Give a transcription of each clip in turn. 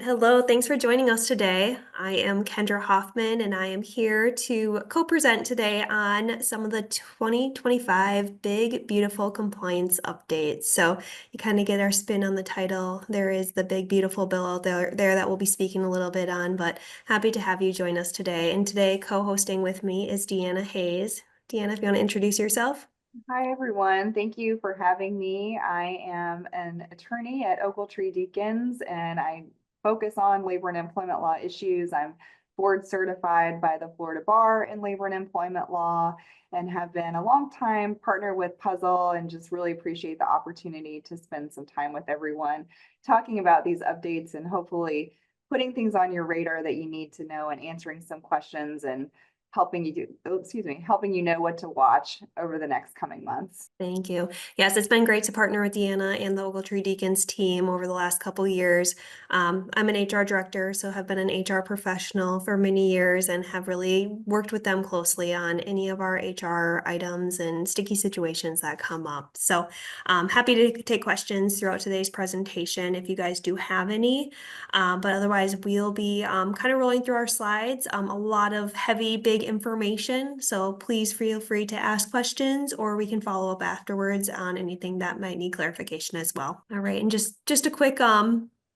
Hello, thanks for joining us today. I am Kendra Hoffman, and I am here to co-present today on some of the 2025 Big Beautiful Compliance updates. So you kind of get our spin on the title. There is the Big Beautiful bill out there that we'll be speaking a little bit on, but happy to have you join us today. And today co-hosting with me is Dee Anna Hays. Dee Anna, if you want to introduce yourself. Hi, everyone. Thank you for having me. I am an attorney at Ogletree Deakins, and I focus on labor and employment law issues. I'm board certified by the Florida Bar in labor and employment law and have been a long time partner with Puzzle, and just really appreciate the opportunity to spend some time with everyone talking about these updates and hopefully putting things on your radar that you need to know and answering some questions and helping you know what to watch over the next coming months. Thank you. Yes, it's been great to partner with Deanna and the Ogletree Deakins team over the last couple years. I'm an HR director, so have been an HR professional for many years and have really worked with them closely on any of our HR items and sticky situations that come up. So happy to take questions throughout today's presentation if you guys do have any. But otherwise, we'll be kind of rolling through our slides. A lot of heavy, big information, so please feel free to ask questions, or we can follow up afterwards on anything that might need clarification as well. All right, and just a quick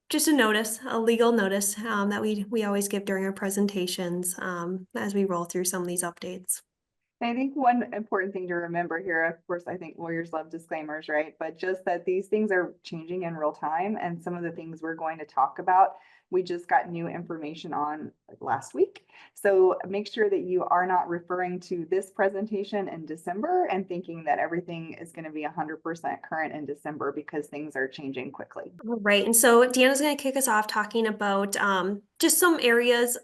just a notice, a legal notice that we always give during our presentations as we roll through some of these updates. I think one important thing to remember here, of course, I think lawyers love disclaimers, right? But just that these things are changing in real time, and some of the things we're going to talk about, we just got new information on last week. So make sure that you are not referring to this presentation in December and thinking that everything is going to be 100% current in December, because things are changing quickly. All right, and so Deanna's going to kick us off talking about just some areas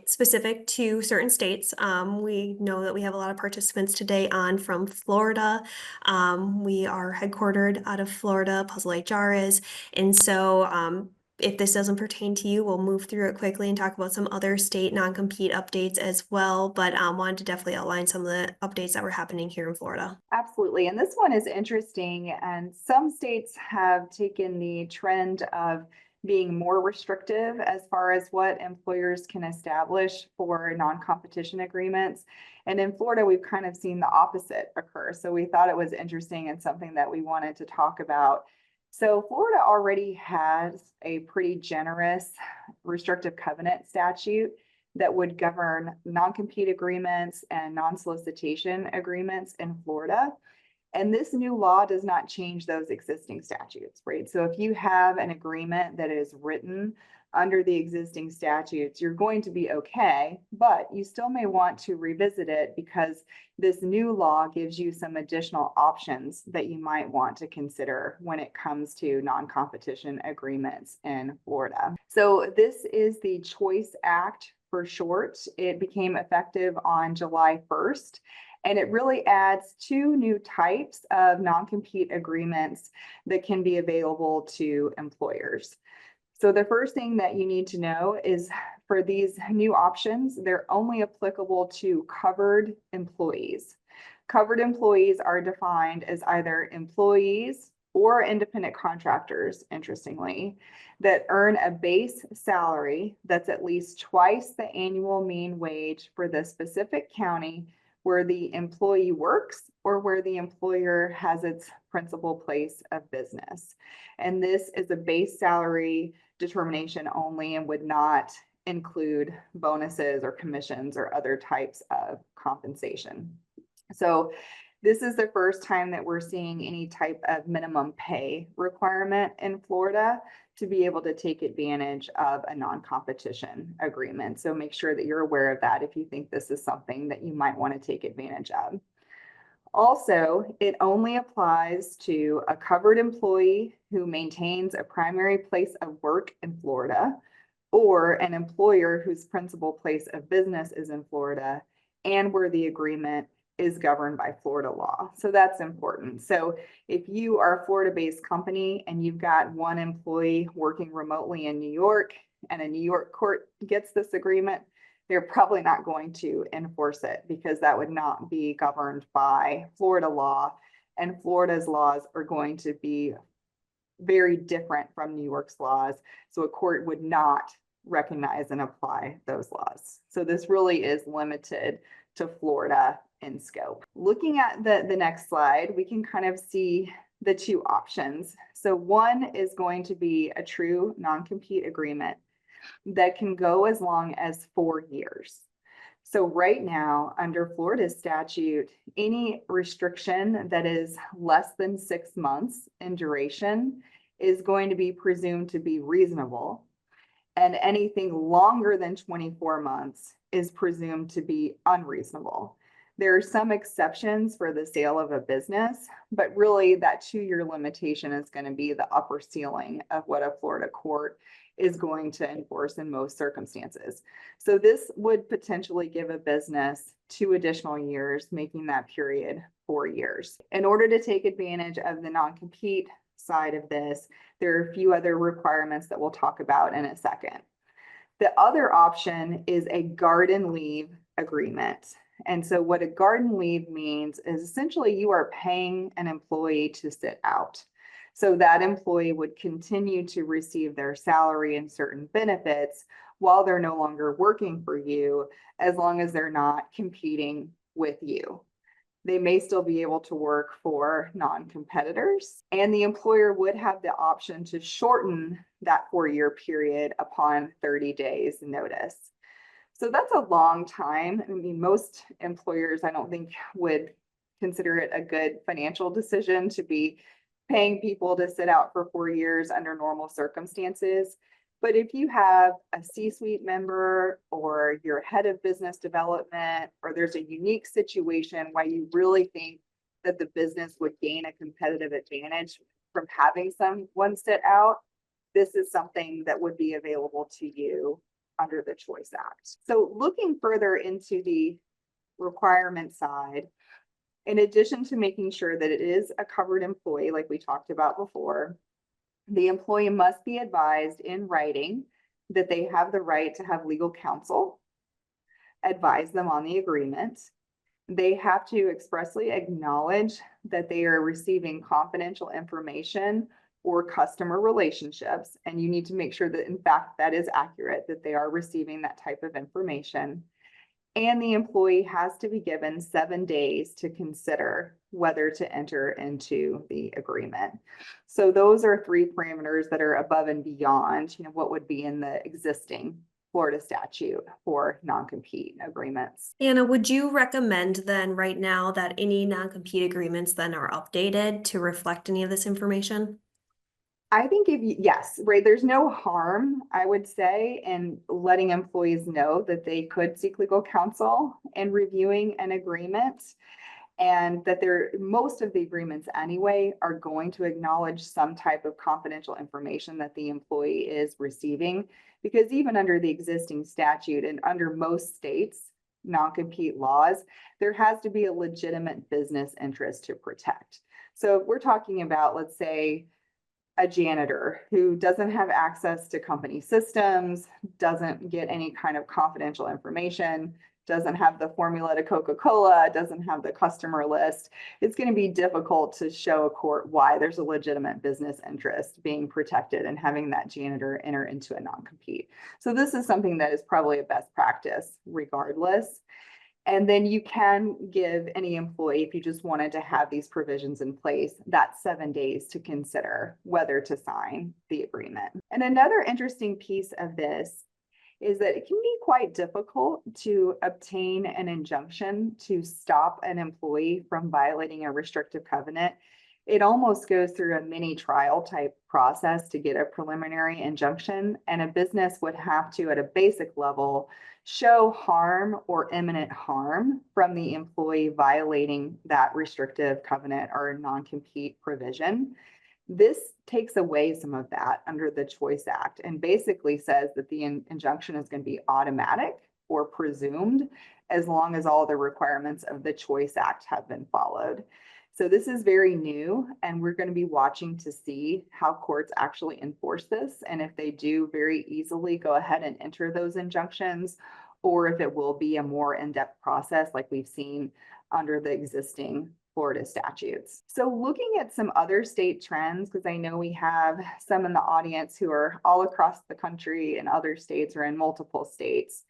specific to certain states. We know that we have a lot of participants today on from Florida. We are headquartered out of Florida, PuzzleHR is, and so if this doesn't pertain to you, we'll move through it quickly and talk about some other state non-compete updates as well, but wanted to definitely outline some of the updates that were happening here in Florida. Absolutely. And this one is interesting. And some states have taken the trend of being more restrictive as far as what employers can establish for non-competition agreements. And in Florida, we've kind of seen the opposite occur. So we thought it was interesting and something that we wanted to talk about. So Florida already has a pretty generous restrictive covenant statute that would govern non-compete agreements and non-solicitation agreements in Florida. And this new law does not change those existing statutes, right? So if you have an agreement that is written under the existing statutes, you're going to be okay, but you still may want to revisit it because this new law gives you some additional options that you might want to consider when it comes to non-competition agreements in Florida. So this is the Choice Act for short. It became effective on July 1st. And it really adds two new types of non-compete agreements that can be available to employers. So the first thing that you need to know is for these new options, they're only applicable to covered employees. Covered employees are defined as either employees or independent contractors, interestingly, that earn a base salary that's at least twice the annual mean wage for the specific county where the employee works or where the employer has its principal place of business. And this is a base salary determination only and would not include bonuses or commissions or other types of compensation. So this is the first time that we're seeing any type of minimum pay requirement in Florida to be able to take advantage of a non-competition agreement. So make sure that you're aware of that if you think this is something that you might want to take advantage of. Also, it only applies to a covered employee who maintains a primary place of work in Florida, or an employer whose principal place of business is in Florida, and where the agreement is governed by Florida law. So that's important. So if you are a Florida-based company and you've got one employee working remotely in New York and a New York court gets this agreement, they're probably not going to enforce it because that would not be governed by Florida law. And Florida's laws are going to be very different from New York's laws. So a court would not recognize and apply those laws. So this really is limited to Florida in scope. Looking at the next slide, we can kind of see the two options. So one is going to be a true non-compete agreement that can go as long as 4 years. So right now, under Florida statute, any restriction that is less than 6 months in duration is going to be presumed to be reasonable. And anything longer than 24 months is presumed to be unreasonable. There are some exceptions for the sale of a business, but really that 2-year limitation is going to be the upper ceiling of what a Florida court is going to enforce in most circumstances. So this would potentially give a business 2 additional years, making that period 4 years. In order to take advantage of the non-compete side of this, there are a few other requirements that we'll talk about in a second. The other option is a garden leave agreement. And so what a garden leave means is essentially you are paying an employee to sit out. So that employee would continue to receive their salary and certain benefits while they're no longer working for you, as long as they're not competing with you. They may still be able to work for non-competitors, and the employer would have the option to shorten that 4-year period upon 30 days notice. So that's a long time. I mean, most employers, I don't think, would consider it a good financial decision to be paying people to sit out for 4 years under normal circumstances. But if you have a C-suite member or you're head of business development, or there's a unique situation why you really think that the business would gain a competitive advantage from having someone sit out, this is something that would be available to you under the Choice Act. So looking further into the requirement side, in addition to making sure that it is a covered employee, like we talked about before, the employee must be advised in writing that they have the right to have legal counsel, advise them on the agreement. They have to expressly acknowledge that they are receiving confidential information or customer relationships. And you need to make sure that, in fact, that is accurate, that they are receiving that type of information. And the employee has to be given 7 days to consider whether to enter into the agreement. So those are 3 parameters that are above and beyond, what would be in the existing Florida statute for non-compete agreements. Anna, would you recommend then right now that any non-compete agreements then are updated to reflect any of this information? I think yes, right. There's no harm, I would say, in letting employees know that they could seek legal counsel and reviewing an agreement, and that most of the agreements anyway are going to acknowledge some type of confidential information that the employee is receiving, because even under the existing statute and under most states' non-compete laws, there has to be a legitimate business interest to protect. So if we're talking about, let's say, a janitor who doesn't have access to company systems, doesn't get any kind of confidential information, doesn't have the formula to Coca-Cola, doesn't have the customer list, it's going to be difficult to show a court why there's a legitimate business interest being protected and having that janitor enter into a non-compete. So this is something that is probably a best practice regardless. And then you can give any employee, if you just wanted to have these provisions in place, that 7 days to consider whether to sign the agreement. And another interesting piece of this is that it can be quite difficult to obtain an injunction to stop an employee from violating a restrictive covenant. It almost goes through a mini trial type process to get a preliminary injunction, and a business would have to, at a basic level, show harm or imminent harm from the employee violating that restrictive covenant or non-compete provision. This takes away some of that under the Choice Act and basically says that the injunction is going to be automatic or presumed as long as all the requirements of the Choice Act have been followed. So this is very new, and we're going to be watching to see how courts actually enforce this, and if they do very easily go ahead and enter those injunctions, or if it will be a more in-depth process like we've seen under the existing Florida statutes. So looking at some other state trends, because I know we have some in the audience who are all across the country in other states or in multiple states.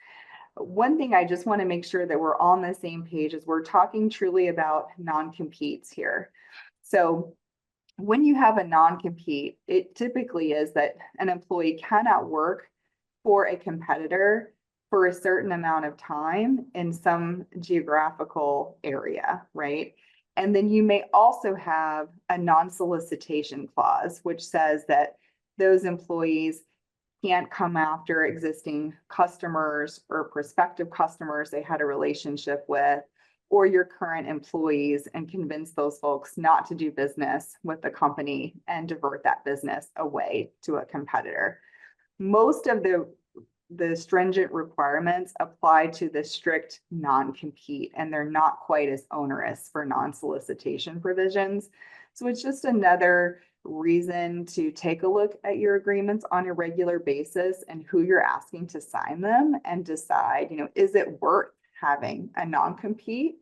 One thing I just want to make sure that we're all on the same page is we're talking truly about non-competes here. So when you have a non-compete, it typically is that an employee cannot work for a competitor for a certain amount of time in some geographical area, right? And then you may also have a non-solicitation clause, which says that those employees can't come after existing customers or prospective customers they had a relationship with, or your current employees, and convince those folks not to do business with the company and divert that business away to a competitor. Most of the stringent requirements apply to the strict non-compete, and they're not quite as onerous for non-solicitation provisions. So it's just another reason to take a look at your agreements on a regular basis and who you're asking to sign them, and decide, is it worth having a non-compete,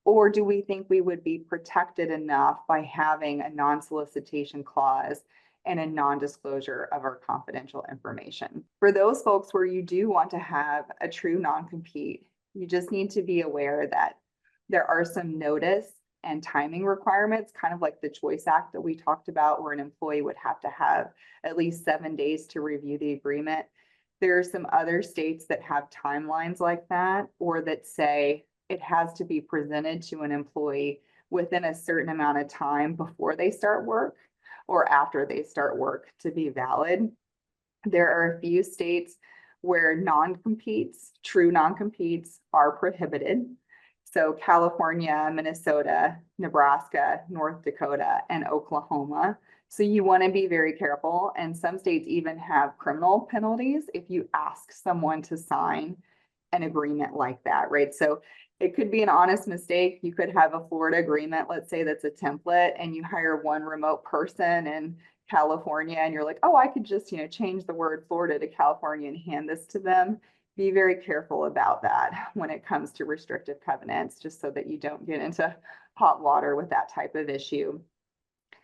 or do we think we would be protected enough by having a non-solicitation clause and a non-disclosure of our confidential information? For those folks where you do want to have a true non-compete, you just need to be aware that there are some notice and timing requirements, kind of like the Choice Act that we talked about, where an employee would have to have at least 7 days to review the agreement. There are some other states that have timelines like that, or that say it has to be presented to an employee within a certain amount of time before they start work or after they start work to be valid. There are a few states where non-competes, true non-competes, are prohibited. So California, Minnesota, Nebraska, North Dakota, and Oklahoma. So you want to be very careful. And some states even have criminal penalties if you ask someone to sign an agreement like that, right? So it could be an honest mistake. You could have a Florida agreement, let's say that's a template, and you hire one remote person in California, and you're like, oh, I could just, change the word Florida to California and hand this to them. Be very careful about that when it comes to restrictive covenants, just so that you don't get into hot water with that type of issue.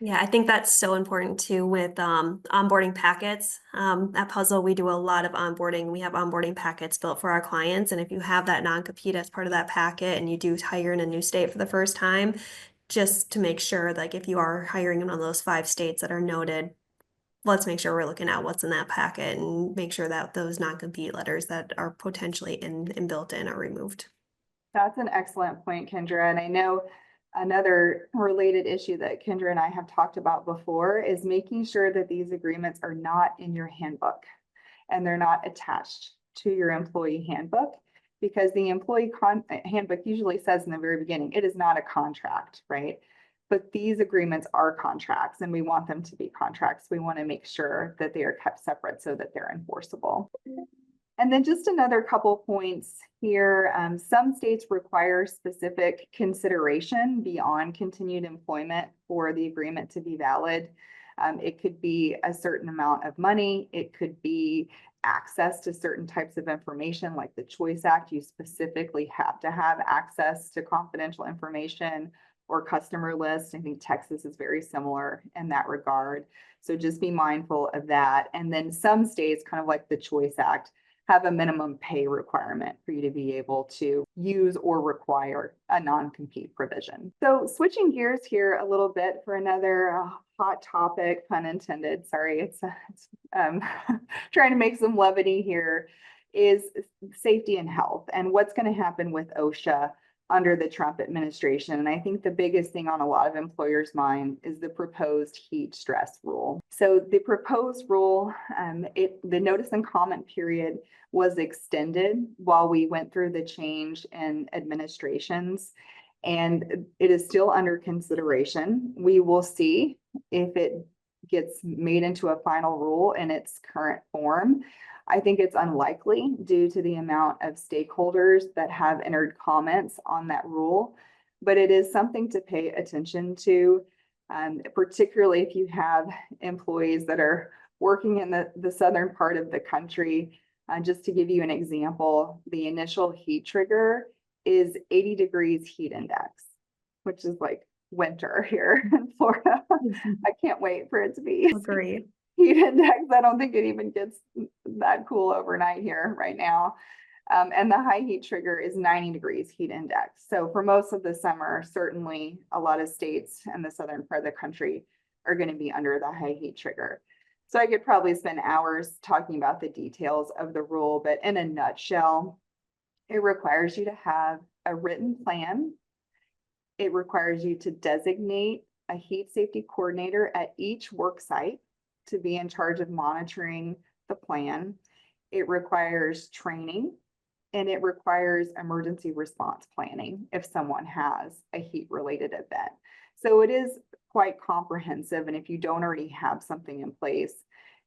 Yeah, I think that's so important too with onboarding packets. At Puzzle, we do a lot of onboarding. We have onboarding packets built for our clients. And if you have that non-compete as part of that packet and you do hire in a new state for the first time, just to make sure, like if you are hiring in one of those 5 states that are noted, let's make sure we're looking at what's in that packet and make sure that those non-compete letters that are potentially in and built in are removed. That's an excellent point, Kendra. And I know another related issue that Kendra and I have talked about before is making sure that these agreements are not in your handbook and they're not attached to your employee handbook, because the employee handbook usually says in the very beginning, it is not a contract, right? But these agreements are contracts, and we want them to be contracts. We want to make sure that they are kept separate so that they're enforceable. And then just another couple points here. Some states require specific consideration beyond continued employment for the agreement to be valid. It could be a certain amount of money. It could be access to certain types of information, like the Choice Act. You specifically have to have access to confidential information or customer lists. I think Texas is very similar in that regard. So just be mindful of that. And then some states, kind of like the Choice Act, have a minimum pay requirement for you to be able to use or require a non-compete provision. So switching gears here a little bit for another hot topic, pun intended. Sorry, it's trying to make some levity here, is safety and health and what's going to happen with OSHA under the Trump administration. And I think the biggest thing on a lot of employers' mind is the proposed heat stress rule. So the proposed rule, the notice and comment period was extended while we went through the change in administrations, and it is still under consideration. We will see if it gets made into a final rule in its current form. I think it's unlikely due to the amount of stakeholders that have entered comments on that rule, but it is something to pay attention to, particularly if you have employees that are working in the southern part of the country. Just to give you an example, the initial heat trigger is 80 degrees heat index, which is like winter here in Florida. I can't wait for it to be Agree. heat index. I don't think it even gets that cool overnight here right now. And the high heat trigger is 90 degrees heat index. So for most of the summer, certainly a lot of states in the southern part of the country are going to be under the high heat trigger. So I could probably spend hours talking about the details of the rule, but in a nutshell, it requires you to have a written plan. It requires you to designate a heat safety coordinator at each work site to be in charge of monitoring the plan. It requires training, and it requires emergency response planning if someone has a heat-related event. So it is quite comprehensive, and if you don't already have something in place,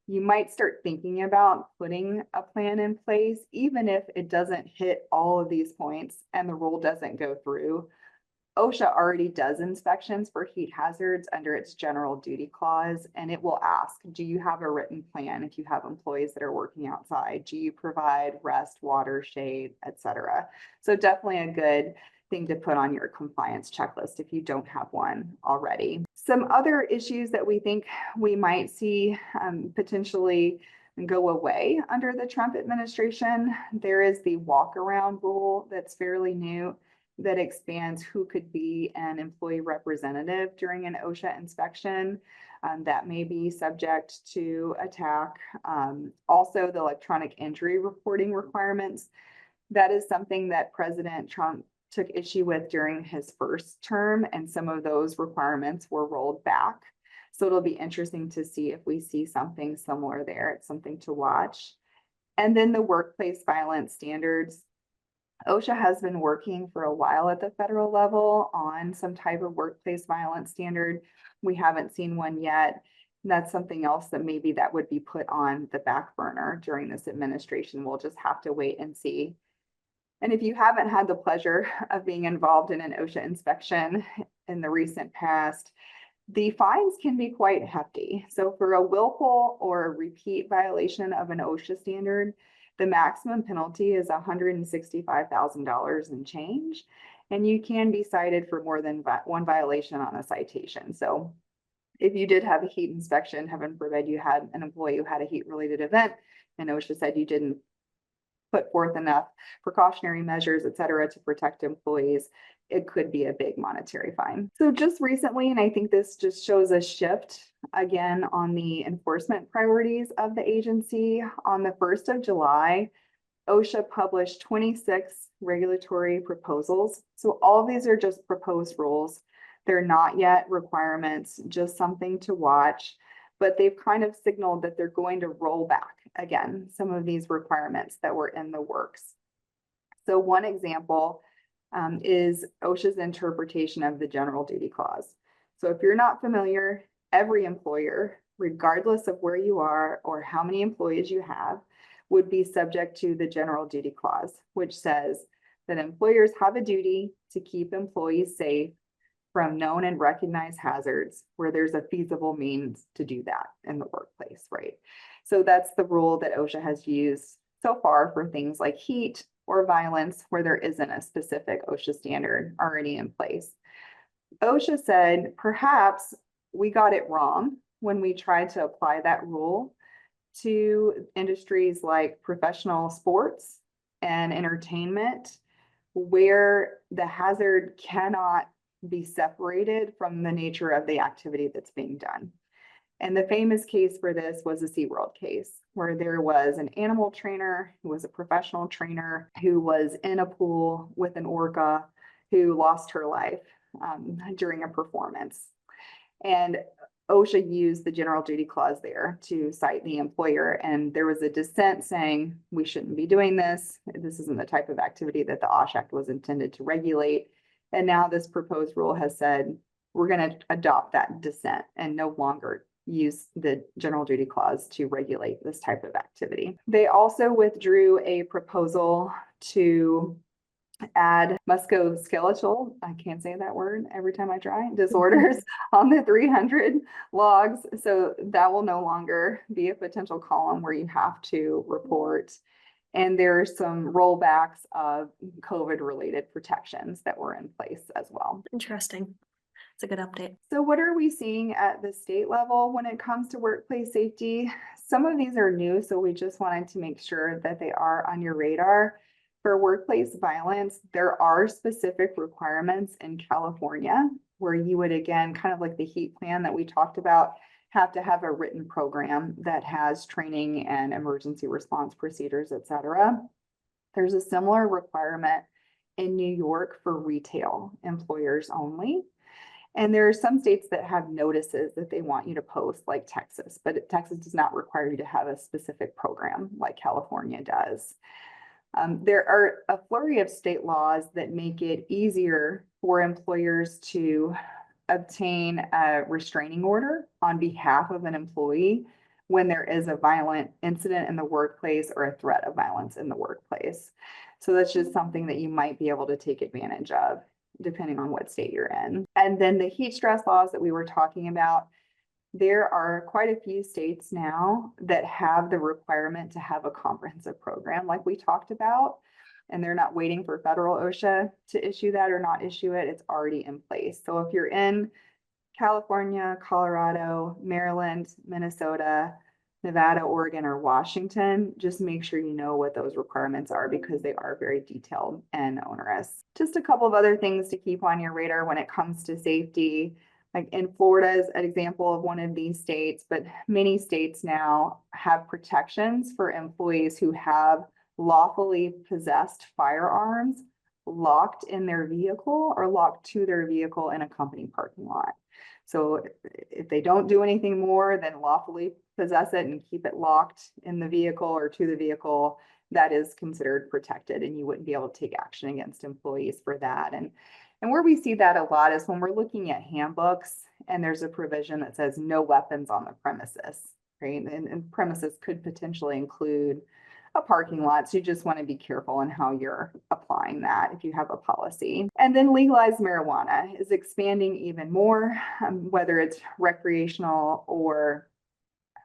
you might start thinking about putting a plan in place, even if it doesn't hit all of these points and the rule doesn't go through. OSHA already does inspections for heat hazards under its general duty clause, and it will ask, do you have a written plan if you have employees that are working outside? Do you provide rest, water, shade, etc.? So definitely a good thing to put on your compliance checklist if you don't have one already. Some other issues that we think we might see potentially go away under the Trump administration. There is the walk around rule that's fairly new, that expands who could be an employee representative during an OSHA inspection. That may be subject to attack. Also, the electronic injury reporting requirements. That is something that President Trump took issue with during his first term, and some of those requirements were rolled back. So it'll be interesting to see if we see something similar there. It's something to watch. And then the workplace violence standards. OSHA has been working for a while at the federal level on some type of workplace violence standard. We haven't seen one yet. That's something else that maybe that would be put on the back burner during this administration. We'll just have to wait and see. And if you haven't had the pleasure of being involved in an OSHA inspection in the recent past, the fines can be quite hefty. So for a willful or a repeat violation of an OSHA standard, the maximum penalty is $165,000 and change, and you can be cited for more than one violation on a citation. So if you did have a heat inspection, heaven forbid you had an employee who had a heat-related event, and OSHA said you didn't put forth enough precautionary measures, et cetera, to protect employees, it could be a big monetary fine. So just recently, and I think this just shows a shift again on the enforcement priorities of the agency. On the 1st of July, OSHA published 26 regulatory proposals. So all of these are just proposed rules. They're not yet requirements, just something to watch, but they've kind of signaled that they're going to roll back again some of these requirements that were in the works. So one example is OSHA's interpretation of the general duty clause. So if you're not familiar, every employer, regardless of where you are or how many employees you have, would be subject to the general duty clause, which says that employers have a duty to keep employees safe from known and recognized hazards where there's a feasible means to do that in the workplace, right? So that's the rule that OSHA has used so far for things like heat or violence where there isn't a specific OSHA standard already in place. OSHA said, perhaps we got it wrong when we tried to apply that rule to industries like professional sports and entertainment, where the hazard cannot be separated from the nature of the activity that's being done. And the famous case for this was the SeaWorld case, where there was an animal trainer who was a professional trainer who was in a pool with an orca who lost her life during a performance. And OSHA used the general duty clause there to cite the employer. And there was a dissent saying, we shouldn't be doing this. This isn't the type of activity that the OSH Act was intended to regulate. And now this proposed rule has said, we're going to adopt that dissent and no longer use the general duty clause to regulate this type of activity. They also withdrew a proposal to add musculoskeletal, I can't say that word every time I try, disorders on the 300 logs. So that will no longer be a potential column where you have to report. And there's some rollbacks of COVID related protections that were in place as well. Interesting. It's a good update. So what are we seeing at the state level when it comes to workplace safety? Some of these are new, so we just wanted to make sure that they are on your radar. For workplace violence, there are specific requirements in California where you would, again, kind of like the heat plan that we talked about, have to have a written program that has training and emergency response procedures, et cetera. There's a similar requirement in New York for retail employers only. And there are some states that have notices that they want you to post, like Texas, but Texas does not require you to have a specific program like California does. There are a flurry of state laws that make it easier for employers to obtain a restraining order on behalf of an employee when there is a violent incident in the workplace or a threat of violence in the workplace. So that's just something that you might be able to take advantage of depending on what state you're in. And then the heat stress laws that we were talking about, there are quite a few states now that have the requirement to have a comprehensive program like we talked about, and they're not waiting for federal OSHA to issue that or not issue it. It's already in place. So if you're in California, Colorado, Maryland, Minnesota, Nevada, Oregon, or Washington, just make sure you know what those requirements are because they are very detailed and onerous. Just a couple of other things to keep on your radar when it comes to safety. Like in Florida is an example of one of these states, but many states now have protections for employees who have lawfully possessed firearms locked in their vehicle or locked to their vehicle in a company parking lot. So if they don't do anything more than lawfully possess it and keep it locked in the vehicle or to the vehicle, that is considered protected and you wouldn't be able to take action against employees for that. And where we see that a lot is when we're looking at handbooks and there's a provision that says no weapons on the premises, right? And premises could potentially include a parking lot. So you just want to be careful in how you're applying that if you have a policy. And then legalized marijuana is expanding even more, whether it's recreational or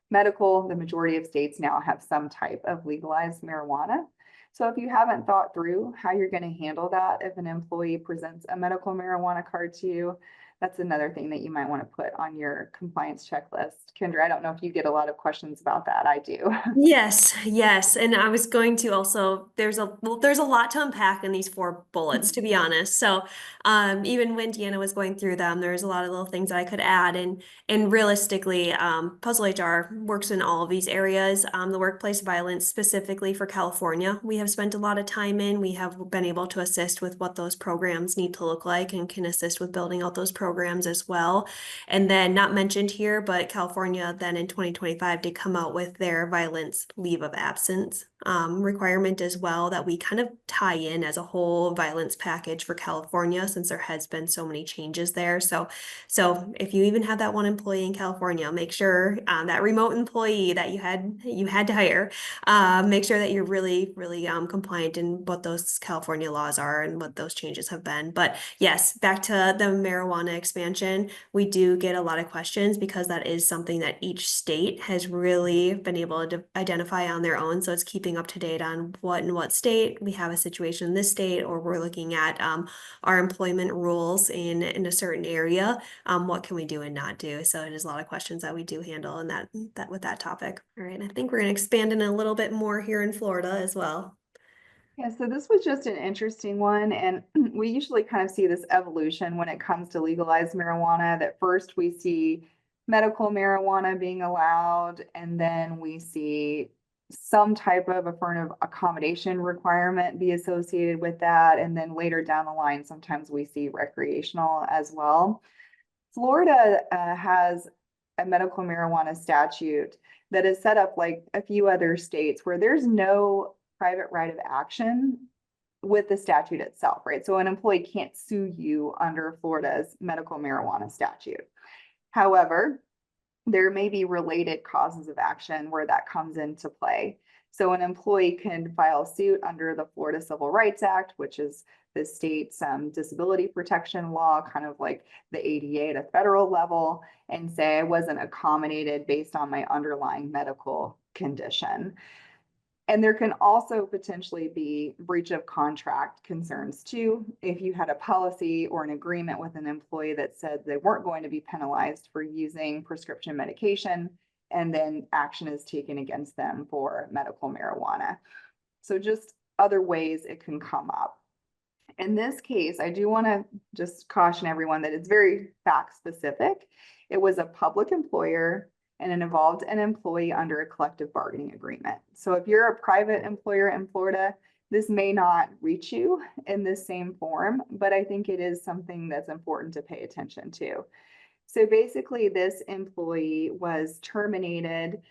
medical. The majority of states now have some type of legalized marijuana. So if you haven't thought through how you're going to handle that, if an employee presents a medical marijuana card to you, that's another thing that you might want to put on your compliance checklist. Kendra, I don't know if you get a lot of questions about that. I do. Yes, yes. And I was going to also, there's a lot to unpack in these 4 bullets, to be honest. So even when Deanna was going through them, there's a lot of little things that I could add. And realistically, PuzzleHR works in all of these areas. The workplace violence specifically for California, we have spent a lot of time in. We have been able to assist with what those programs need to look like and can assist with building out those programs as well. And then not mentioned here, but California then in 2025 did come out with their violence leave of absence requirement as well that we kind of tie in as a whole violence package for California since there has been so many changes there. So if you even have that one employee in California, make sure that remote employee that you had to hire, make sure that you're really compliant in what those California laws are and what those changes have been. But yes, back to the marijuana expansion, we do get a lot of questions because that is something that each state has really been able to identify on their own. So it's keeping up to date on what in what state we have a situation in this state, or we're looking at our employment rules in a certain area. What can we do and not do? So it is a lot of questions that we do handle in that with that topic. All right, and I think we're going to expand in a little bit more here in Florida as well. Yeah, so this was just an interesting one. And we usually kind of see this evolution when it comes to legalized marijuana, that first we see medical marijuana being allowed, and then we see some type of affirmative accommodation requirement be associated with that. And then later down the line, sometimes we see recreational as well. Florida has a medical marijuana statute that is set up like a few other states where there's no private right of action with the statute itself, right? So an employee can't sue you under Florida's medical marijuana statute. However, there may be related causes of action where that comes into play. So an employee can file suit under the Florida Civil Rights Act, which is the state's disability protection law, kind of like the ADA at a federal level, and say I wasn't accommodated based on my underlying medical condition. And there can also potentially be breach of contract concerns too. If you had a policy or an agreement with an employee that said they weren't going to be penalized for using prescription medication, and then action is taken against them for medical marijuana. So just other ways it can come up. In this case, I do want to just caution everyone that it's very fact specific. It was a public employer and it involved an employee under a collective bargaining agreement. So if you're a private employer in Florida, this may not reach you in the same form, but I think it is something that's important to pay attention to. So basically, this employee was terminated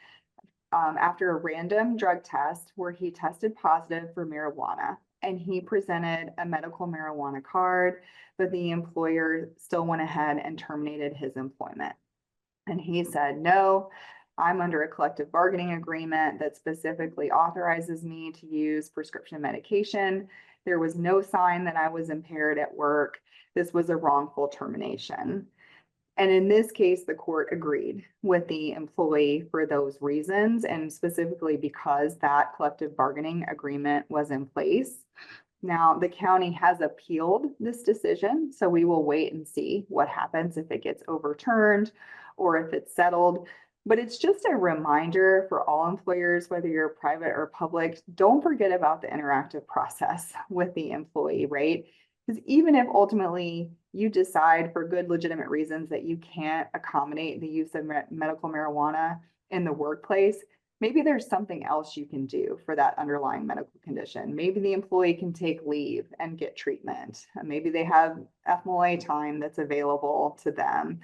after a random drug test where he tested positive for marijuana and he presented a medical marijuana card, but the employer still went ahead and terminated his employment. And he said, no, I'm under a collective bargaining agreement that specifically authorizes me to use prescription medication. There was no sign that I was impaired at work. This was a wrongful termination. And in this case, the court agreed with the employee for those reasons, and specifically because that collective bargaining agreement was in place. Now, the county has appealed this decision, so we will wait and see what happens if it gets overturned or if it's settled. But it's just a reminder for all employers, whether you're private or public, don't forget about the interactive process with the employee, right? Because even if ultimately you decide for good legitimate reasons that you can't accommodate the use of medical marijuana in the workplace, maybe there's something else you can do for that underlying medical condition. Maybe the employee can take leave and get treatment. Maybe they have FMLA time that's available to them.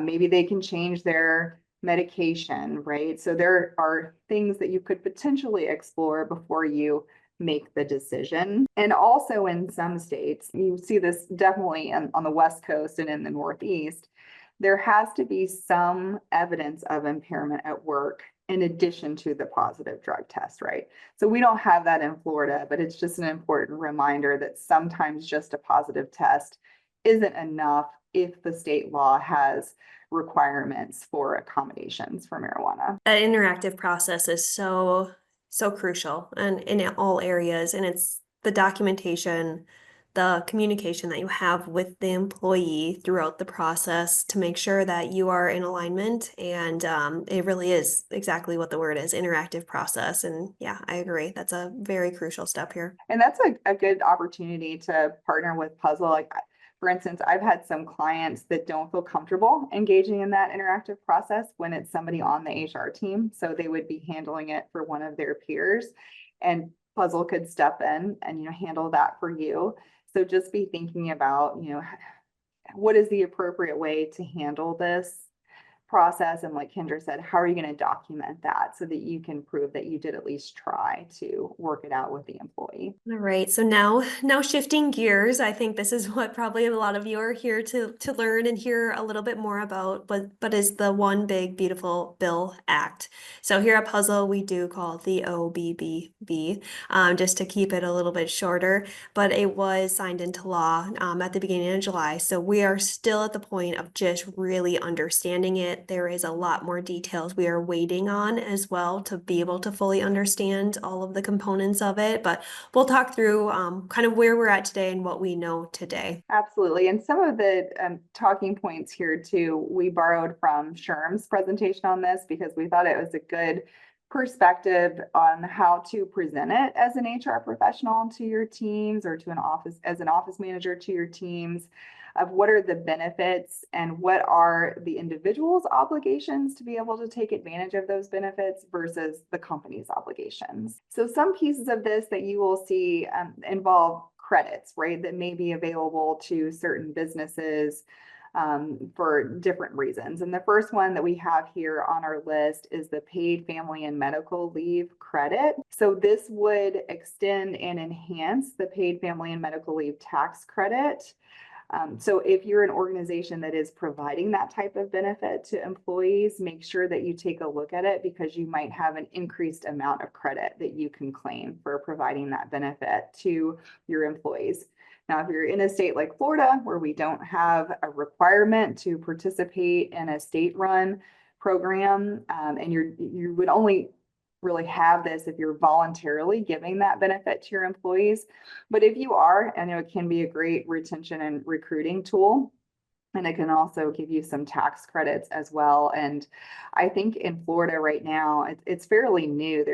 Maybe they can change their medication, right? So there are things that you could potentially explore before you make the decision. And also in some states, you see this definitely on the West Coast and in the Northeast, there has to be some evidence of impairment at work in addition to the positive drug test, right? So we don't have that in Florida, but it's just an important reminder that sometimes just a positive test isn't enough if the state law has requirements for accommodations for marijuana. That interactive process is so crucial and in all areas, and it's the documentation, the communication that you have with the employee throughout the process to make sure that you are in alignment. And it really is exactly what the word is, interactive process. And yeah, I agree. That's a very crucial step here. And that's a good opportunity to partner with Puzzle. Like, for instance, I've had some clients that don't feel comfortable engaging in that interactive process when it's somebody on the HR team. So they would be handling it for one of their peers, and Puzzle could step in and, handle that for you. So just be thinking about, what is the appropriate way to handle this process? And like Kendra said, how are you going to document that so that you can prove that you did at least try to work it out with the employee? All right, so now shifting gears, I think this is what probably a lot of you are here to learn and hear a little bit more about, but is the One Big Beautiful Bill Act. So here at Puzzle, we do call it the OBBB, just to keep it a little bit shorter, but it was signed into law at the beginning of July. So we are still at the point of just really understanding it. There is a lot more details we are waiting on as well to be able to fully understand all of the components of it, but we'll talk through kind of where we're at today and what we know today. Absolutely. And some of the talking points here too, we borrowed from Sherm's presentation on this because we thought it was a good perspective on how to present it as an HR professional to your teams, or to as an office manager to your teams, of what are the benefits and what are the individual's obligations to be able to take advantage of those benefits versus the company's obligations. So some pieces of this that you will see involve credits, right, that may be available to certain businesses for different reasons. And the first one that we have here on our list is the paid family and medical leave credit. So this would extend and enhance the paid family and medical leave tax credit. So if you're an organization that is providing that type of benefit to employees, make sure that you take a look at it, because you might have an increased amount of credit that you can claim for providing that benefit to your employees. Now, if you're in a state like Florida, where we don't have a requirement to participate in a state-run program, and you would only really have this if you're voluntarily giving that benefit to your employees. But if you are, I know it can be a great retention and recruiting tool. And it can also give you some tax credits as well. And I think in Florida right now, it's fairly new.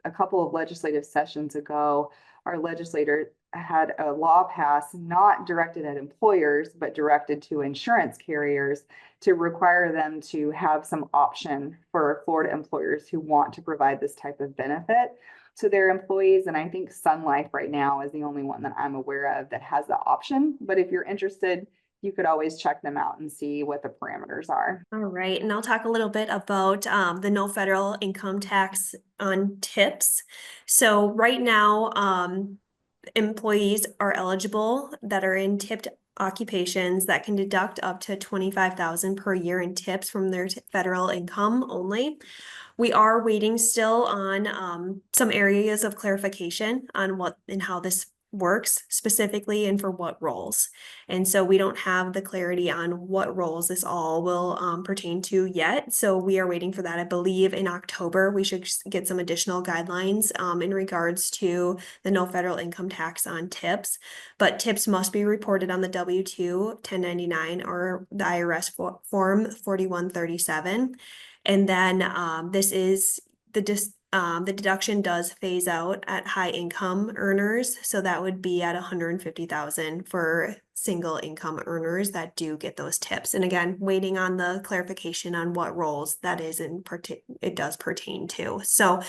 A couple of legislative sessions ago, our legislator had a law passed, not directed at employers, but directed to insurance carriers to require them to have some option for Florida employers who want to provide this type of benefit to their employees. And I think Sun Life right now is the only one that I'm aware of that has the option. But if you're interested, you could always check them out and see what the parameters are. All right, and I'll talk a little bit about the no federal income tax on tips. So right now, employees are eligible that are in tipped occupations that can deduct up to 25,000 per year in tips from their federal income only. We are waiting still on some areas of clarification on what and how this works specifically and for what roles. And so we don't have the clarity on what roles this all will pertain to yet. So we are waiting for that. I believe in October, we should get some additional guidelines in regards to the no federal income tax on tips. But tips must be reported on the W-2, 1099, or the IRS form 4137. And then this is the deduction does phase out at high income earners. So that would be at 150,000 for single income earners that do get those tips. And again, waiting on the clarification on what roles that is it does pertain to. So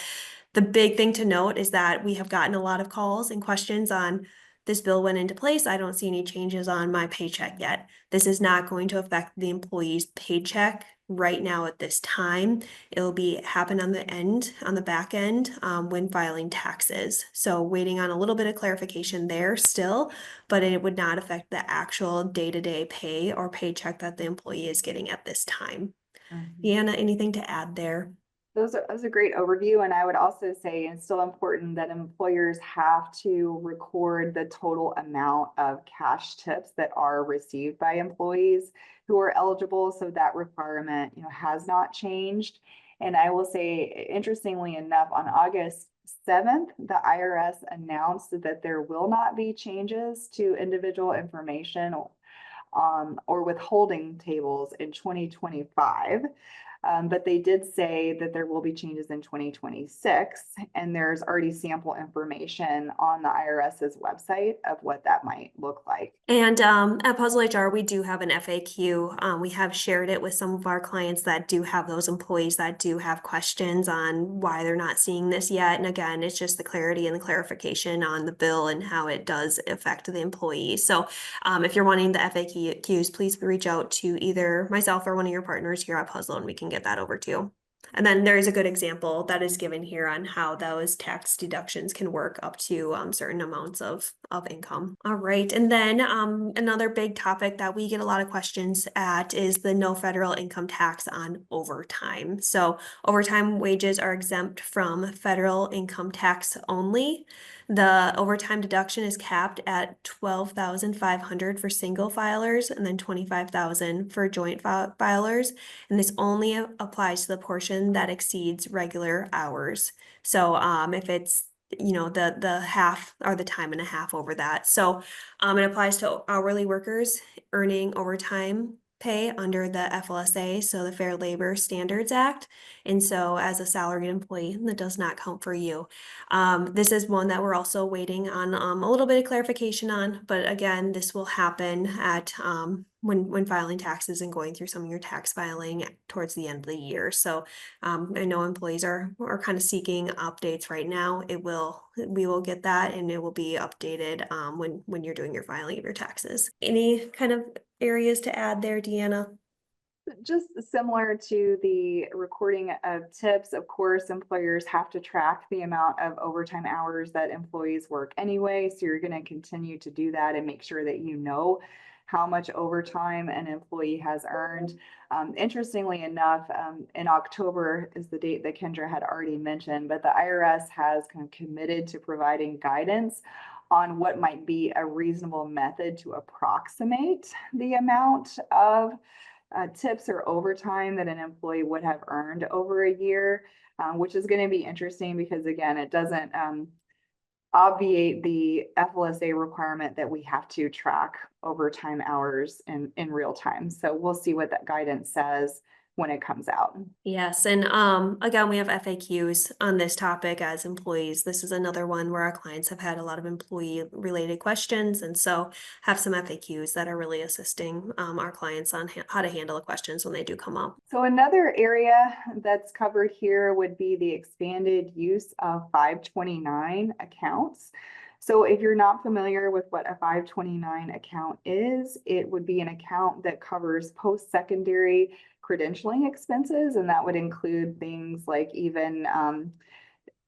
the big thing to note is that we have gotten a lot of calls and questions on this bill went into place. I don't see any changes on my paycheck yet. This is not going to affect the employee's paycheck right now at this time. It'll be happen on the back end when filing taxes. So waiting on a little bit of clarification there still, but it would not affect the actual day-to-day pay or paycheck that the employee is getting at this time. Mhm. Dee Anna, anything to add there? Those are a great overview. And I would also say it's still important that employers have to record the total amount of cash tips that are received by employees who are eligible. So that requirement, has not changed. And I will say, interestingly enough, on August 7th, the IRS announced that there will not be changes to individual information or withholding tables in 2025. But they did say that there will be changes in 2026, and there's already sample information on the IRS's website of what that might look like. And at PuzzleHR, we do have an FAQ. We have shared it with some of our clients that do have those employees that do have questions on why they're not seeing this yet. And again, it's just the clarity and the clarification on the bill and how it does affect the employee. So if you're wanting the FAQs, please reach out to either myself or one of your partners here at Puzzle, and we can get that over to you. And then there is a good example that is given here on how those tax deductions can work up to certain amounts of income. All right. And then another big topic that we get a lot of questions at is the no federal income tax on overtime. So overtime wages are exempt from federal income tax only. The overtime deduction is capped at 12,500 for single filers and then 25,000 for joint filers. And this only applies to the portion that exceeds regular hours. So if it's the half or the time and a half over that. So it applies to hourly workers earning overtime pay under the FLSA, so the Fair Labor Standards Act. And so as a salaried employee, that does not count for you. This is one that we're also waiting on a little bit of clarification on, but again, this will happen at when filing taxes and going through some of your tax filing towards the end of the year. So I know employees are kind of seeking updates right now. We will get that, and it will be updated when you're doing your filing of your taxes. Any kind of areas to add there, Dee Anna? Just similar to the recording of tips, of course, employers have to track the amount of overtime hours that employees work anyway. So you're going to continue to do that and make sure that you know how much overtime an employee has earned. Interestingly enough, in October is the date that Kendra had already mentioned, but the IRS has kind of committed to providing guidance on what might be a reasonable method to approximate the amount of tips or overtime that an employee would have earned over a year. which is going to be interesting because again, it doesn't obviate the FLSA requirement that we have to track overtime hours in real time. So we'll see what that guidance says when it comes out. Yes, and again, we have FAQs on this topic as employees. This is another one where our clients have had a lot of employee related questions, and so have some FAQs that are really assisting our clients on how to handle the questions when they do come up. So another area that's covered here would be the expanded use of 529 accounts. So if you're not familiar with what a 529 account is, it would be an account that covers post-secondary credentialing expenses, and that would include things like even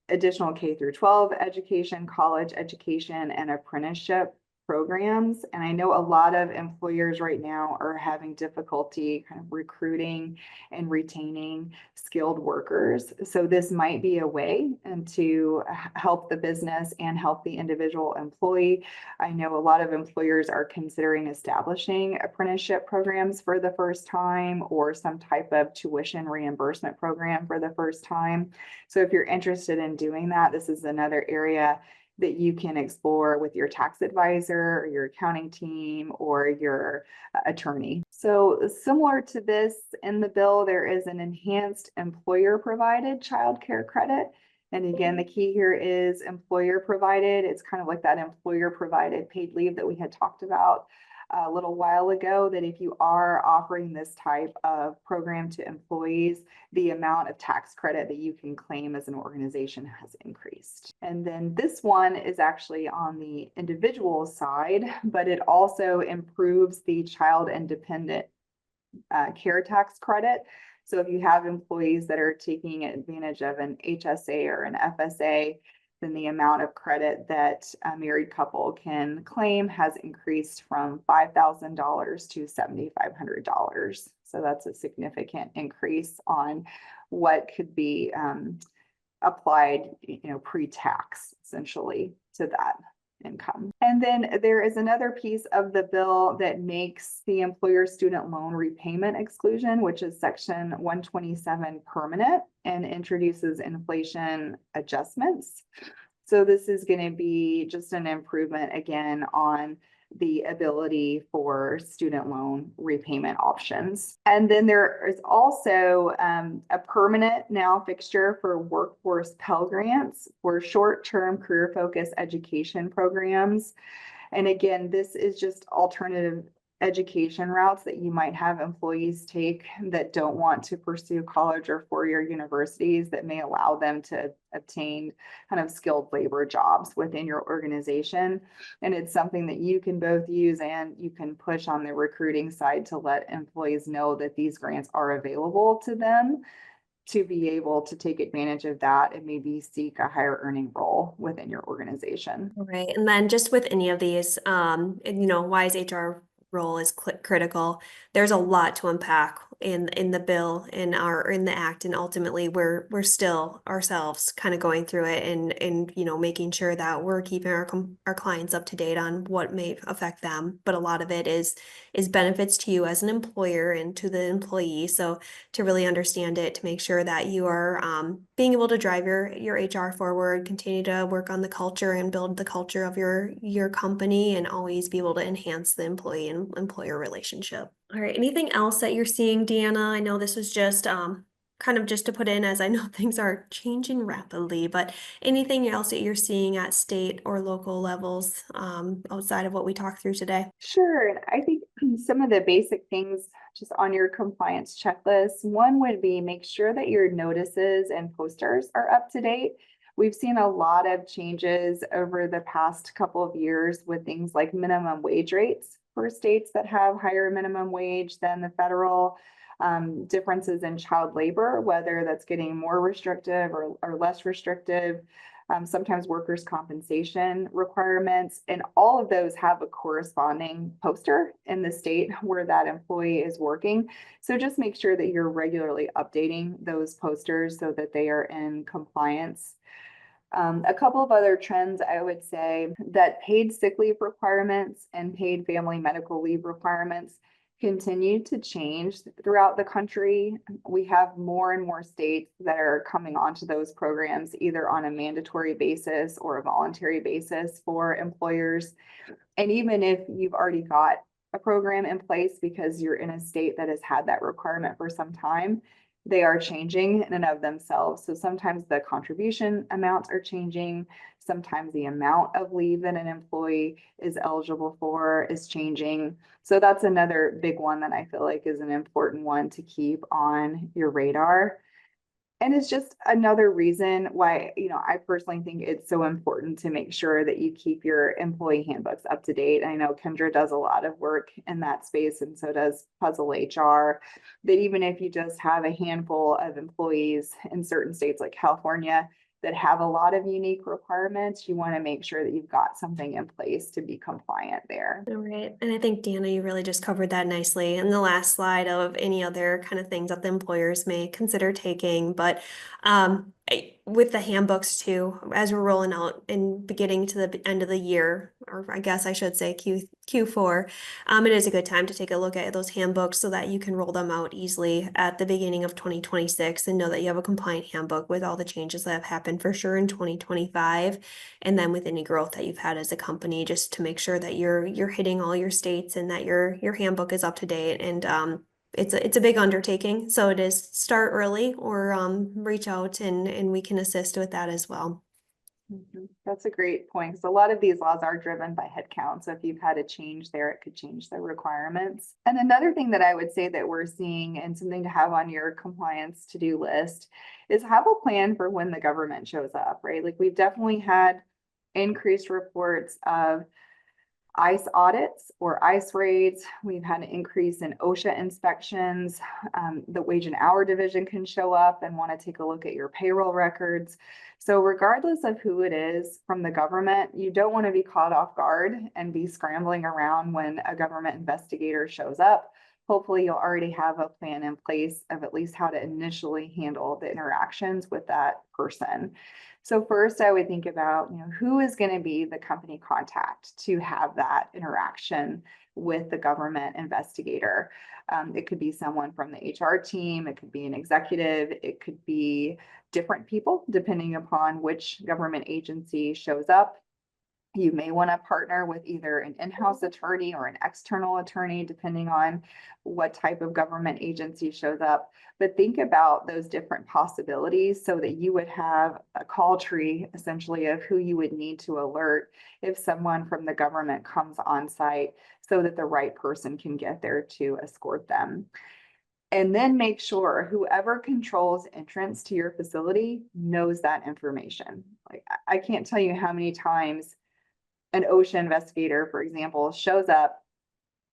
additional K through 12 education, college education, and apprenticeship programs. And I know a lot of employers right now are having difficulty kind of recruiting and retaining skilled workers. So this might be a way and to help the business and help the individual employee. I know a lot of employers are considering establishing apprenticeship programs for the first time or some type of tuition reimbursement program for the first time. So if you're interested in doing that, this is another area that you can explore with your tax advisor or your accounting team or your attorney. So similar to this in the bill, there is an enhanced employer provided childcare credit. And again, the key here is employer provided. It's kind of like that employer provided paid leave that we had talked about a little while ago, that if you are offering this type of program to employees, the amount of tax credit that you can claim as an organization has increased. And then this one is actually on the individual side, but it also improves the child and dependent care tax credit. So if you have employees that are taking advantage of an HSA or an FSA, then the amount of credit that a married couple can claim has increased from $5,000 to $7,500. So that's a significant increase on what could be applied, pre-tax essentially to that income. And then there is another piece of the bill that makes the employer student loan repayment exclusion, which is section 127 permanent, and introduces inflation adjustments. So this is going to be just an improvement again on the ability for student loan repayment options. And then there is also a permanent now fixture for workforce Pell Grants for short-term career-focused education programs. And again, this is just alternative education routes that you might have employees take that don't want to pursue college or four-year universities, that may allow them to obtain kind of skilled labor jobs within your organization. And it's something that you can both use and you can push on the recruiting side to let employees know that these grants are available to them, to be able to take advantage of that and maybe seek a higher earning role within your organization. Right. And then just with any of these, why is HR role is critical. There's a lot to unpack in the bill, in the act, and ultimately we're still ourselves kind of going through it and making sure that we're keeping our clients up to date on what may affect them. But a lot of it is benefits to you as an employer and to the employee. So to really understand it, to make sure that you are being able to drive your HR forward, continue to work on the culture and build the culture of your company, and always be able to enhance the employee and employer relationship. All right, anything else that you're seeing, Dee Anna? I know this was just kind of just to put in, as I know things are changing rapidly, but anything else that you're seeing at state or local levels outside of what we talked through today? Sure. I think some of the basic things just on your compliance checklist, one would be make sure that your notices and posters are up to date. We've seen a lot of changes over the past couple of years with things like minimum wage rates for states that have higher minimum wage than the federal, differences in child labor, whether that's getting more restrictive or less restrictive. Sometimes workers' compensation requirements, and all of those have a corresponding poster in the state where that employee is working. So just make sure that you're regularly updating those posters so that they are in compliance. A couple of other trends, I would say that paid sick leave requirements and paid family medical leave requirements continue to change throughout the country. We have more and more states that are coming onto those programs, either on a mandatory basis or a voluntary basis for employers. And even if you've already got a program in place because you're in a state that has had that requirement for some time, they are changing in and of themselves. So sometimes the contribution amounts are changing. Sometimes the amount of leave that an employee is eligible for is changing. So that's another big one that I feel like is an important one to keep on your radar. And it's just another reason why, I personally think it's so important to make sure that you keep your employee handbooks up to date. I know Kendra does a lot of work in that space, and so does PuzzleHR. That even if you just have a handful of employees in certain states like California that have a lot of unique requirements, you want to make sure that you've got something in place to be compliant there. All right. And I think, Deanna, you really just covered that nicely in the last slide of any other kind of things that the employers may consider taking. But with the handbooks too, as we're rolling out and getting to the end of the year, or I guess I should say Q4, it is a good time to take a look at those handbooks so that you can roll them out easily at the beginning of 2026 and know that you have a compliant handbook with all the changes that have happened for sure in 2025. And then with any growth that you've had as a company, just to make sure that you're hitting all your states and that your handbook is up to date. And it's a big undertaking, so it is start early or reach out and we can assist with that as well. That's a great point, because a lot of these laws are driven by headcount. So if you've had a change there, it could change the requirements. And another thing that I would say that we're seeing, and something to have on your compliance to-do list, is have a plan for when the government shows up, right? Like, we've definitely had increased reports of ICE audits or ICE raids. We've had an increase in OSHA inspections. The wage and hour division can show up and want to take a look at your payroll records. So regardless of who it is from the government, you don't want to be caught off guard and be scrambling around when a government investigator shows up. Hopefully you'll already have a plan in place of at least how to initially handle the interactions with that person. So first, I would think about, who is going to be the company contact to have that interaction with the government investigator. It could be someone from the HR team. It could be an executive. It could be different people, depending upon which government agency shows up. You may want to partner with either an in-house attorney or an external attorney, depending on what type of government agency shows up. But think about those different possibilities so that you would have a call tree, essentially, of who you would need to alert if someone from the government comes on site, so that the right person can get there to escort them. And then make sure whoever controls entrance to your facility knows that information. Like, I can't tell you how many times an OSHA investigator, for example, shows up.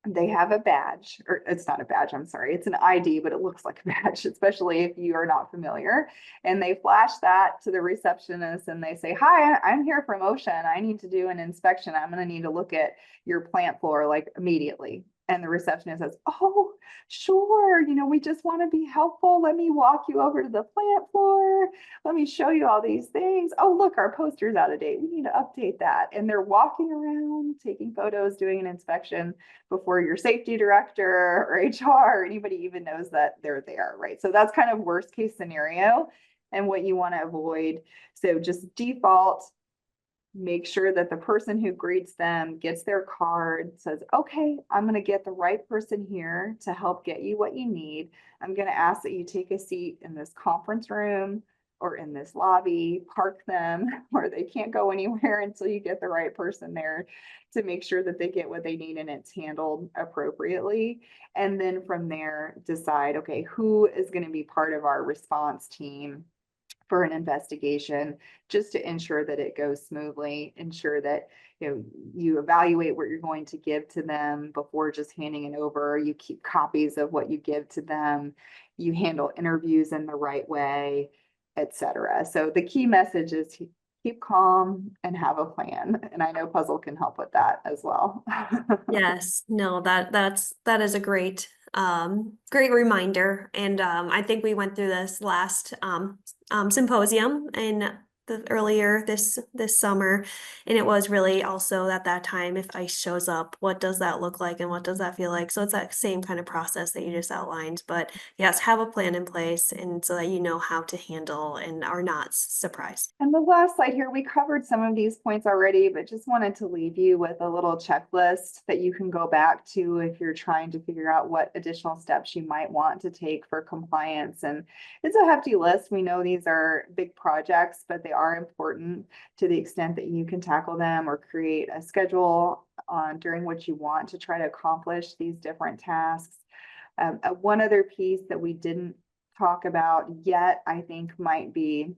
They have a badge, or it's not a badge, I'm sorry, it's an ID, but it looks like a badge, especially if you are not familiar. And they flash that to the receptionist and they say, "Hi, I'm here from OSHA and I need to do an inspection. I'm going to need to look at your plant floor like immediately." And the receptionist says, "Oh, sure. We just want to be helpful. Let me walk you over to the plant floor. Let me show you all these things. Oh, look, our poster's out of date. We need to update that." And they're walking around, taking photos, doing an inspection before your safety director or HR or anybody even knows that they're there, right? So that's kind of worst case scenario and what you want to avoid. So just default, make sure that the person who greets them gets their card, says, "Okay, I'm going to get the right person here to help get you what you need. I'm going to ask that you take a seat in this conference room or in this lobby, park them where they can't go anywhere until you get the right person there," to make sure that they get what they need and it's handled appropriately. And then from there, decide, okay, who is going to be part of our response team for an investigation, just to ensure that it goes smoothly, ensure that you evaluate what you're going to give to them before just handing it over. You keep copies of what you give to them. You handle interviews in the right way, etc. So the key message is keep calm and have a plan. And I know Puzzle can help with that as well. Yes, no, that is a great reminder. And I think we went through this last symposium, and earlier this summer, and it was really also at that time, if ice shows up, what does that look like and what does that feel like? So it's that same kind of process that you just outlined, but yes, have a plan in place and so that you know how to handle and are not surprised. And the last slide here, we covered some of these points already, but just wanted to leave you with a little checklist that you can go back to if you're trying to figure out what additional steps you might want to take for compliance. And it's a hefty list. We know these are big projects, but they are important to the extent that you can tackle them or create a schedule during which you want to try to accomplish these different tasks. One other piece that we didn't talk about yet, I think might be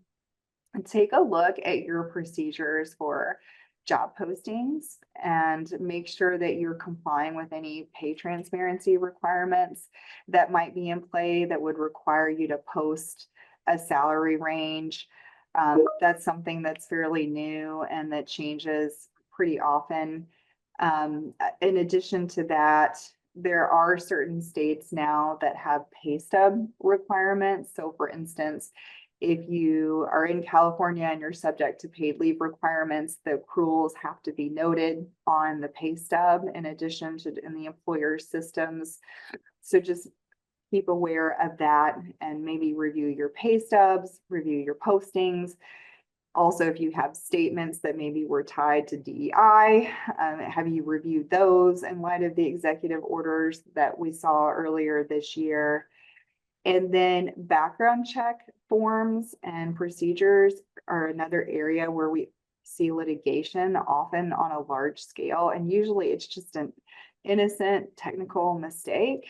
take a look at your procedures for job postings and make sure that you're complying with any pay transparency requirements that might be in play that would require you to post a salary range. That's something that's fairly new and that changes pretty often. In addition to that, there are certain states now that have pay stub requirements. So for instance, if you are in California and you're subject to paid leave requirements, the accruals have to be noted on the pay stub in addition to in the employer's systems. So just keep aware of that and maybe review your pay stubs, review your postings. Also, if you have statements that maybe were tied to DEI, have you reviewed those in light of the executive orders that we saw earlier this year? And then background check forms and procedures are another area where we see litigation, often on a large scale. And usually it's just an innocent technical mistake.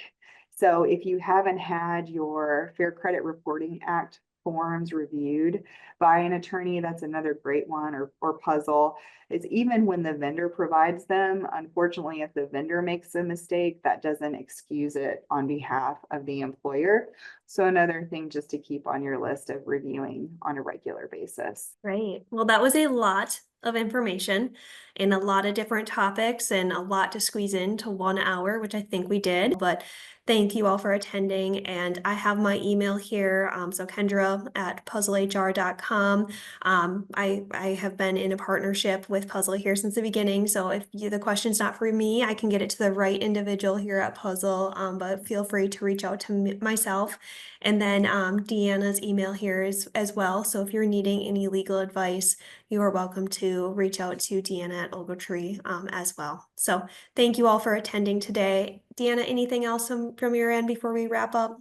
So if you haven't had your Fair Credit Reporting Act forms reviewed by an attorney, that's another great one, or Puzzle. It's even when the vendor provides them, unfortunately, if the vendor makes a mistake, that doesn't excuse it on behalf of the employer. So another thing just to keep on your list of reviewing on a regular basis. Right. Well, that was a lot of information and a lot of different topics and a lot to squeeze into 1 hour, which I think we did. But thank you all for attending. And I have my email here. So Kendra at PuzzleHR.com. I have been in a partnership with Puzzle here since the beginning. So if the question's not for me, I can get it to the right individual here at Puzzle. But feel free to reach out to myself. And then Deanna's email here is as well. So if you're needing any legal advice, you are welcome to reach out to Deanna at Ogletree as well. So thank you all for attending today. Deanna, anything else from your end before we wrap up?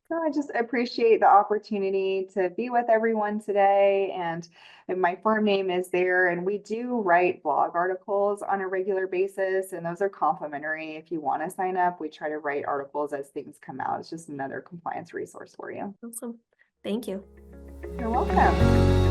So I just appreciate the opportunity to be with everyone today, and my firm name is there, and we do write blog articles on a regular basis, and those are complimentary. If you want to sign up, we try to write articles as things come out. It's just another compliance resource for you. Awesome. Thank you. You're welcome.